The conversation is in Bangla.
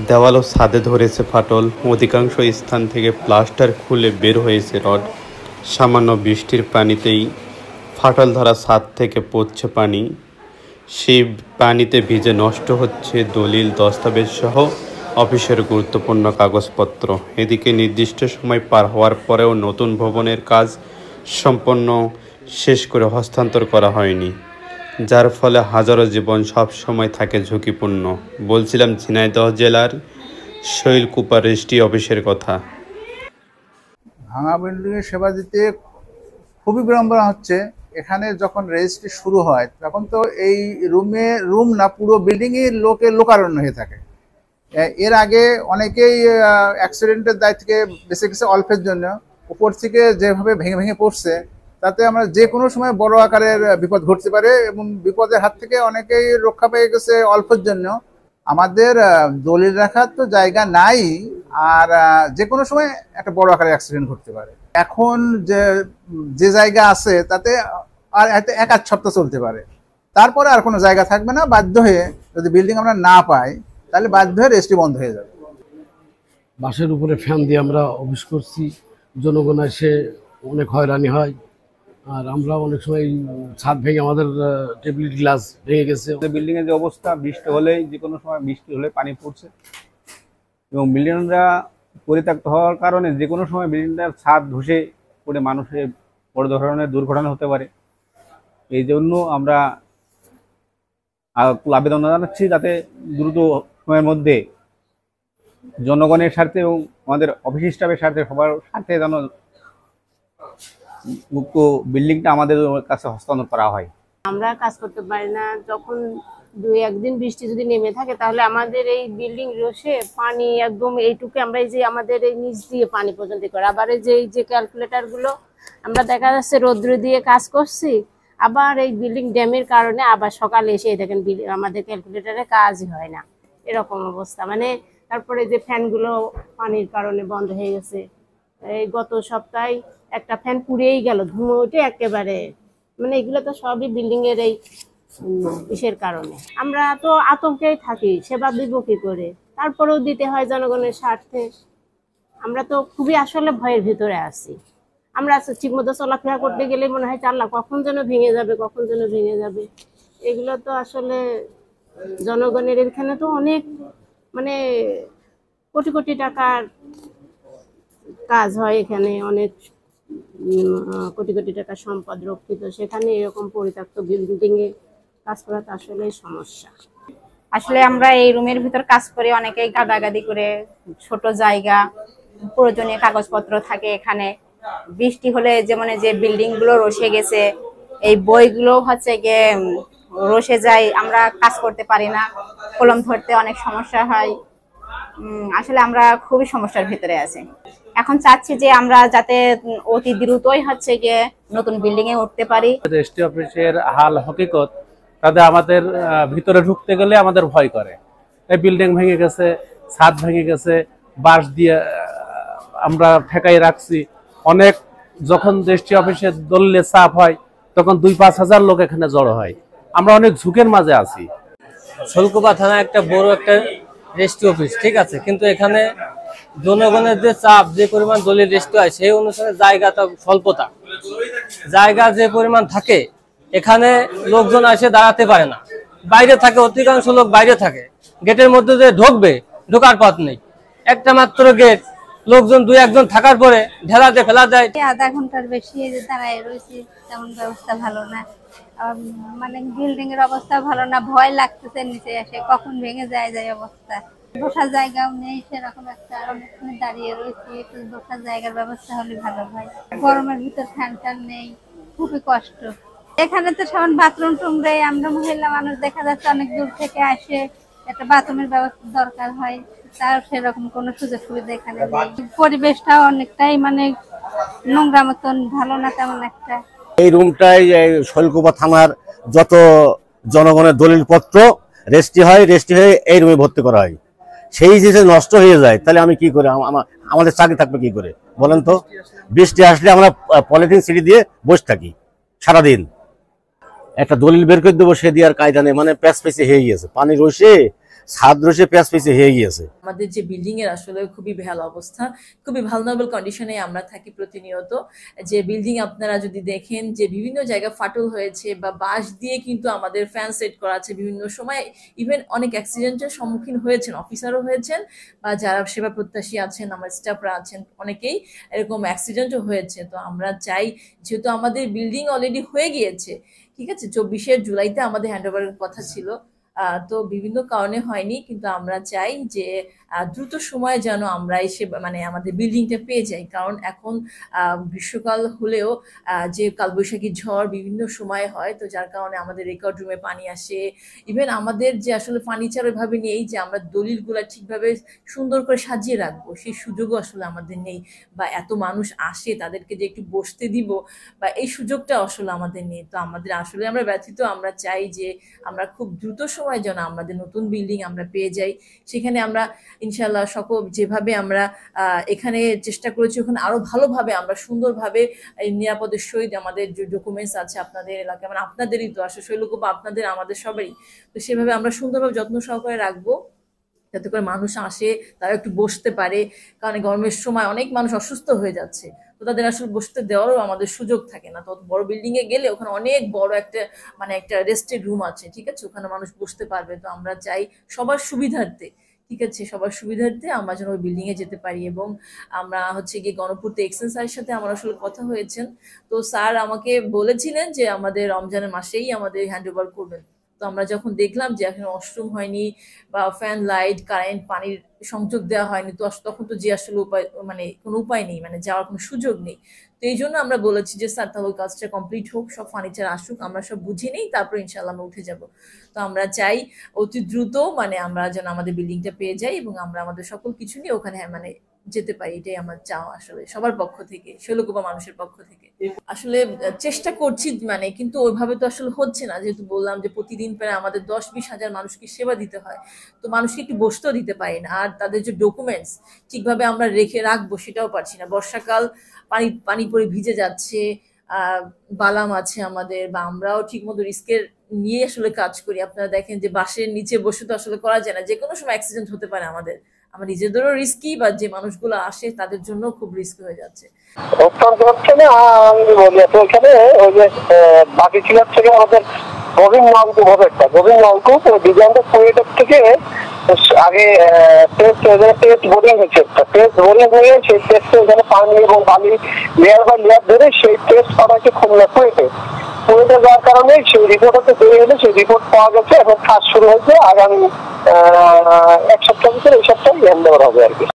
দেওয়াল ও ছাদে ধরেছে ফাটল, অধিকাংশ স্থান থেকে প্লাস্টার খুলে বের হয়েছে রড। সামান্য বৃষ্টির পানিতেই ফাটল ধরা ছাদ থেকে পড়ছে পানি। সেই পানিতে ভিজে নষ্ট হচ্ছে দলিল, দস্তাবেজ সহ অফিসের গুরুত্বপূর্ণ কাগজপত্র। এদিকে নির্দিষ্ট সময় পার হওয়ার পরেও নতুন ভবনের কাজ সম্পন্ন শেষ করে হস্তান্তর করা হয়নি, যার ফলে হাজারো জীবন সব সময় থাকে ঝুঁকিপূর্ণ। বলছিলাম ঝিনাইদহ জেলার শৈলকুপা রেজিস্ট্রি অফিসের কথা। ভাঙা বিল্ডিংয়ে সেবা দিতে খুবই বিড়ম্বনা হচ্ছে। এখানে যখন রেজিস্ট্রি শুরু হয় তখন তো এই রুম না, পুরো বিল্ডিংই লোকারণ্য হয়ে থাকে। এর আগে অনেকেই অ্যাক্সিডেন্টের দায় থেকে বেঁচে গেছে অল্পের জন্য। উপর থেকে যেভাবে ভেঙে ভেঙে পড়ছে তাতে আমরা যে কোনো সময় বড় আকারের বিপদ ঘটতে পারে, এবং বিপদের হাত থেকে অনেকেই রক্ষা পেয়ে গেছে অল্পের জন্য। আমাদের দলিল রাখার তো জায়গা নাই, আর যে কোনো সময় একটা বড় আকারের অ্যাক্সিডেন্ট ঘটতে পারে। এখন যে জায়গা আছে তাতে আর এক আধ সপ্তাহ চলতে পারে, তারপরে আর কোনো জায়গা থাকবে না। বাধ্য হয়ে যদি বিল্ডিং আমরা না পাই তাহলে বাধ্য হয়ে রেজিস্ট্রি বন্ধ হয়ে যাবে। বাসের উপরে ফ্যান দিয়ে আমরা অফিস করছি, জনগণ এসে অনেক হয়রানি হয়। আর আমরা অনেক সময় ছাদ ভেঙে আমাদের টেবিল গ্লাস ভেঙে গেছে। বিল্ডিং এর যে অবস্থা, বৃষ্টি হলেই যে কোনো সময় বৃষ্টি হলে পানি পড়ছে, এবং বিল্ডিংটা পরিত্যক্ত হওয়ার কারণে যে কোনো সময় বিল্ডিংটার ছাদ ধসে পড়ে মানুষের বড় ধরনের দুর্ঘটনা হতে পারে। এই জন্য আমরা আবেদন জানাচ্ছি যাতে দ্রুত সময়ের মধ্যে জনগণের স্বার্থে এবং আমাদের অফিস স্টাফের স্বার্থে, সবার স্বার্থে যেন উক্ত বিল্ডিংটা আমাদের কাছে হস্তান্তর করা হয়। আমরা কাজ করতে পারি না। যখন 2-1 দিন বৃষ্টি যদি নেমে থাকে তাহলে আমাদের এই বিল্ডিং রসে পানি একদম এইটুকু, আমরা এই যে আমাদের এই নিচ দিয়ে পানি পর্যন্ত করে। আবার এই যে ক্যালকুলেটর গুলো আমরা দেখা যাচ্ছে রৌদ্র দিয়ে কাজ করছি, আবার এই বিল্ডিং ড্যামের কারণে আবার সকালে এসে দেখেন আমাদের ক্যালকুলেটরে কাজই হয় না, এরকম অবস্থা। মানে তারপরে যে ফ্যানগুলো পানির কারণে বন্ধ হয়ে গেছে। এই গত সপ্তাহে একটা ফ্যান পুড়েই গেল, ধুমো উঠে একেবারে। মানে এগুলো তো সবই বিল্ডিং এর এই ইসের কারণে। আমরা তো আতঙ্কেই থাকি, সেবা দিব কি করে, তারপরেও দিতে হয় জনগণের স্বার্থে। আমরা তো খুবই আসলে ভয়ের ভিতরে আছি। আমরা ঠিক মতো চলাফেরা করতে গেলে মনে হয় আল্লাহ কখন যেন ভেঙে যাবে, কখন যেন ভেঙে যাবে। এগুলো তো আসলে জনগণের এখানে তো অনেক মানে কোটি কোটি টাকার কাজ হয়, এখানে অনেক কোটি কোটি টাকা সম্পদ রক্ষিত, সেখানে এরকম পরিত্যক্ত বিল্ডিং এ কাজ করা তো আসলে সমস্যা। আসলে আমরা এই রুমের ভিতর কাজ করি, অনেকেই গাদাগাদি করে, ছোট জায়গা, প্রয়োজনীয় কাগজপত্র থাকে এখানে। বৃষ্টি হলে যেমন যে বিল্ডিং গুলো রসে গেছে, এই বইগুলো হচ্ছে গিয়ে রসে যায়, আমরা কাজ করতে পারি না, কলম ধরতে অনেক সমস্যা হয়। আসলে আমরা খুবই সমস্যার ভিতরে আছি। এখন চাচ্ছি যে আমরা যাতে অতি দ্রুতই হচ্ছে গিয়ে নতুন বিল্ডিং এ উঠতে পারি। রেজিস্ট্রি অফিসের হাল হকিকত, তাদের আমাদের ভিতরে ঢুকতে গেলে আমাদের ভয় করে। এই বিল্ডিং ভেঙে গেছে, ছাদ ভেঙে গেছে, বাঁশ দিয়ে আমরা ঠেকাই রাখছি। অনেক যখন রেজিস্ট্রি অফিসে দলিলে চাপ হয় তখন 2-5 হাজার লোক এখানে জড়ো হয়। আমরা অনেক ঝুঁকের মাঝে আছি। শৈলকুপা থানা একটা বড় একটা রেজিস্ট্রি অফিস, ঠিক আছে, কিন্তু এখানে জনগণের যে চাপ, যে পরিমাণ দলিল রেজিস্ট্রি হয় সেই অনুসারে জায়গাটা স্বল্পতা, জায়গা যে পরিমাণ থাকে এখানে লোকজন এসে দাঁড়াতে পারে না, বাইরে থাকে, অধিকাংশ লোক বাইরে থাকে। গেটের মধ্যে যে ঢুকবে, ঢোকার পথ নেই, একটা মাত্র গেট, লোকজন 2-1 জন থাকার পরে ঢেলাতে ফেলা যায়। আধা ঘন্টার বেশি দাঁড়ায় রয়েছে, তেমন ব্যবস্থা ভালো না। মানে বিল্ডিং এর অবস্থা ভালো না, ভয় লাগতেছে নিচে এসে কখন ভেঙে যায় অবস্থা। বসার জায়গাও নেই সেরকম, একটা অনেকক্ষণ দাঁড়িয়ে রয়েছে, একটু বসার জায়গার ব্যবস্থা হলে ভালো হয়। গরমের ভিতর ফ্যান ট্যান নেই, খুবই কষ্ট। এখানে তো সব বাথরুম টুম দেয়, আমরা মহিলা মানুষ দেখা যাচ্ছে অনেক দূর থেকে আসে, একটা বাথরুমের ব্যবস্থা দরকার হয়, তার সেরকম কোনো সুযোগ সুবিধা এখানে নেই। পরিবেশটাও অনেকটাই মানে নোংরা মতন, ভালো না তেমন একটা। এই রুমটাই শৈলকুপা থানার যত জনগণের দলিলপত্র রেজিস্ট্রি হয়ে এই রুমে ভর্তি করা হয়। সেই জিনিস নষ্ট হয়ে যায় তাহলে আমি কি করে, আমাদের চাকরি থাকবে কি করে বলেন তো? বৃষ্টি আসলে আমরা পলিথিন সিঁড়ি দিয়ে বসে থাকি সারাদিন। একটা দলিল বের করে দেবো, সে দিয়ে আর কায়দা নেই, মানে প্যাচ পেঁচে হয়ে গিয়েছে, পানি রসে ছাদ রসে পেঁয়াজ পেঁচে হয়ে গিয়েছে। আমাদের যে বিল্ডিং এর আসলে খুবই বেহাল অবস্থা, খুবই ভালনারেবল কন্ডিশনে আমরা থাকি প্রতিনিয়ত। যে বিল্ডিং আপনারা যদি দেখেন যে বিভিন্ন জায়গায় ফাটল হয়েছে বা বাঁশ দিয়ে কিন্তু আমাদের ফ্যান সেট করা আছে, বিভিন্ন সময় ইভেন অনেক অ্যাক্সিডেন্টের সম্মুখীন হয়েছেন, অফিসারও হয়েছেন বা যারা সেবা প্রত্যাশী আছেন, আমার স্টাফরা আছেন, অনেকেই এরকম অ্যাক্সিডেন্টও হয়েছে। তো আমরা চাই, যেহেতু আমাদের বিল্ডিং অলরেডি হয়ে গিয়েছে, ঠিক আছে, 24শে জুলাইতে আমাদের হ্যান্ডওভারের কথা ছিল, তো বিভিন্ন কারণে হয়নি, কিন্তু আমরা চাই যে দ্রুত সময়ে যেন আমরা এসে মানে আমাদের বিল্ডিংটা পেয়ে যাই। কারণ এখন গ্রীষ্মকাল হলেও যে কালবৈশাখী ঝড় বিভিন্ন সময় হয়, তো যার কারণে আমাদের রেকর্ড রুমে পানি আসে। ইভেন আমাদের যে আসলে ফার্নিচার ওইভাবে নেই যে আমরা দলিলগুলো ঠিকভাবে সুন্দর করে সাজিয়ে রাখবো, সেই সুযোগও আসলে আমাদের নেই। বা এত মানুষ আসে, তাদেরকে যে একটু বসতে দিব বা এই সুযোগটা আসলে আমাদের নেই। তো আমাদের আসলে আমরা ব্যথিত। আমরা চাই যে আমরা খুব দ্রুত সময় যেন আমাদের নতুন বিল্ডিং আমরা পেয়ে যাই। সেখানে আমরা ইনশাল্লাহ সকল যেভাবে আমরা এখানে চেষ্টা করেছি, ওখানে আরো ভালোভাবে আমরা সুন্দরভাবে নিরাপদের সহিত আমাদের যে ডকুমেন্টস আছে আপনাদের এলাকায়, মানে আপনাদেরই তো আসলে শৈলকূপ বা আপনাদের আমাদের সবারই, তো সেভাবে আমরা সুন্দরভাবে যত্ন সহকারে রাখবো, যাতে করে মানুষ আসে তারা একটু বসতে পারে। কারণ গরমের সময় অনেক মানুষ অসুস্থ হয়ে যাচ্ছে, তো তাদের আসলে বসতে দেওয়ারও আমাদের সুযোগ থাকে না। তো বড় বিল্ডিং এ গেলে ওখানে অনেক বড় একটা মানে একটা রেস্টেড রুম আছে, ঠিক আছে, ওখানে মানুষ বসতে পারবে। তো আমরা চাই সবার সুবিধার্থে, ঠিক আছে, সবার সুবিধার্থে আমরা যেন ওই বিল্ডিং এ যেতে পারি। এবং আমরা হচ্ছে গিয়ে গণপূর্তে এক্সেন স্যারের সাথে আমার আসলে কথা হয়েছেন, তো স্যার আমাকে বলেছিলেন যে আমাদের রমজানের মাসেই আমাদের হ্যান্ড ওভার করবেন। তো আমরা যখন দেখলাম যে এখন ওয়াশরুম হয়নি বা ফ্যান, লাইট, কারেন্ট, পানির সংযোগ দেওয়া হয়নি, তো তখন তো যে আসলে উপায় মানে কোনো উপায় নেই, মানে যাওয়ার কোনো সুযোগ নেই। তো এই জন্য আমরা বলেছি যে স্যার তাহলে কাজটা কমপ্লিট হোক, সব ফার্নিচার আসুক, আমরা সব বুঝে নিই, তারপর ইনশাল্লাহ আমরা উঠে যাব। তো আমরা চাই অতি দ্রুত মানে আমরা যেন আমাদের বিল্ডিংটা পেয়ে যাই এবং আমরা আমাদের সকল কিছু নিয়ে ওখানে মানে যেতে পারি, এটাই আমার চাওয়া আসলে সবার পক্ষ থেকে, শৈলকুপা মানুষের পক্ষ থেকে। আসলে চেষ্টা করছি মানে, কিন্তু ওইভাবে তো আসলে হচ্ছে না। যেহেতু বললাম যে প্রতিদিন প্রায় আমাদের 10-20 হাজার মানুষকে সেবা দিতে হয়, তো মানুষকে একটু বসতেও দিতে পারি না। আর তাদের যে ডকুমেন্টস ঠিকভাবে আমরা রাখবো সেটাও পারছি না। বর্ষাকাল, পানি পড়ে ভিজে যাচ্ছে, বালাম আছে আমাদের, বা আমরাও ঠিক মতো রিস্কের নিয়ে আসলে কাজ করি। আপনারা দেখেন যে বাসের নিচে বসে তো আসলে করা যায় না, যে কোনো সময় অ্যাক্সিডেন্ট হতে পারে। আমার নিজেদেরও রিস্কি, বা যে মানুষগুলো আসে তাদের জন্য খুব রিস্ক হয়ে যাচ্ছে। অত্যন্ত হচ্ছে না, আমি বলি এখানে ওই যে বাকি ছিলার থেকে আমাদের গোবিন্দ নলকূপ হবে, একটা গোবিন্দ নলকূপ ডিজাইনটা কুয়েটের থেকে আগে টেস্ট বোরিং হয়েছে, একটা টেস্ট বোরিং হয়ে সেই টেস্টে এখানে পানি এবং বালি লেয়ার বাই লেয়ার ধরে সেই টেস্ট পাঠাচ্ছে খুলনা কুয়েটে যাওয়ার কারণে সেই রিপোর্ট হতে দেরি হলে সেই রিপোর্ট পাওয়া গেছে এবং কাজ শুরু হয়েছে। আগামী 1 সপ্তাহ ভিতরে এই সপ্তাহে হ্যান্ড ওভার হবে আর কি।